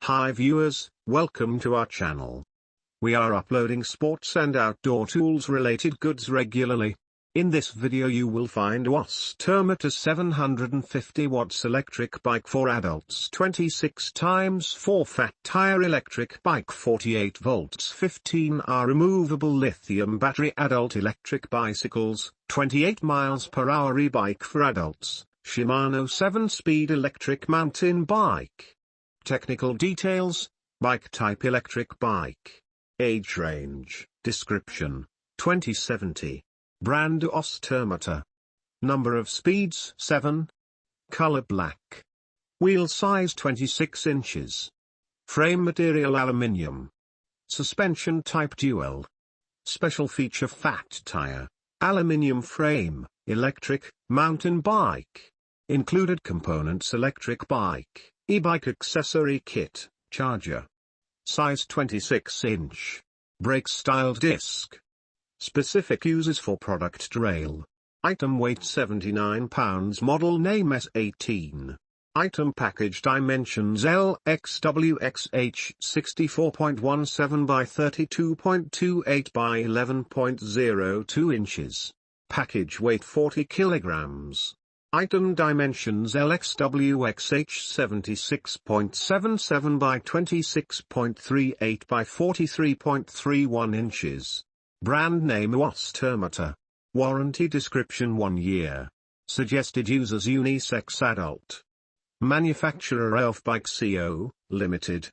Hi viewers, welcome to our channel. We are uploading sports and outdoor tools related goods regularly. In this video you will find Aostirmotor 750 watts electric bike for adults, 26x4 fat tire electric bike 48 volts 15-hour removable lithium battery adult electric bicycles, 28 miles per hour e-bike for adults, Shimano 7-speed electric mountain bike. Technical details: bike type electric bike. Age range, description, 2070. Brand Aostirmotor. Number of speeds 7. Color black. Wheel size 26 inches. Frame material aluminium. Suspension type dual. Special feature fat tire, aluminium frame, electric, mountain bike. Included components: electric bike, e-bike accessory kit, charger. Size 26 inch. Brake style disc. Specific uses for product trail. Item weight 79 pounds. Model name S18. Item package dimensions LXWXH 64.17 by 32.28 by 11.02 inches. Package weight 40 kilograms. Item dimensions LXWXH 76.77 by 26.38 by 43.31 inches. Brand name Aostirmotor. Warranty description: 1 year. Suggested users unisex adult. Manufacturer Elf Bike Co., Limited.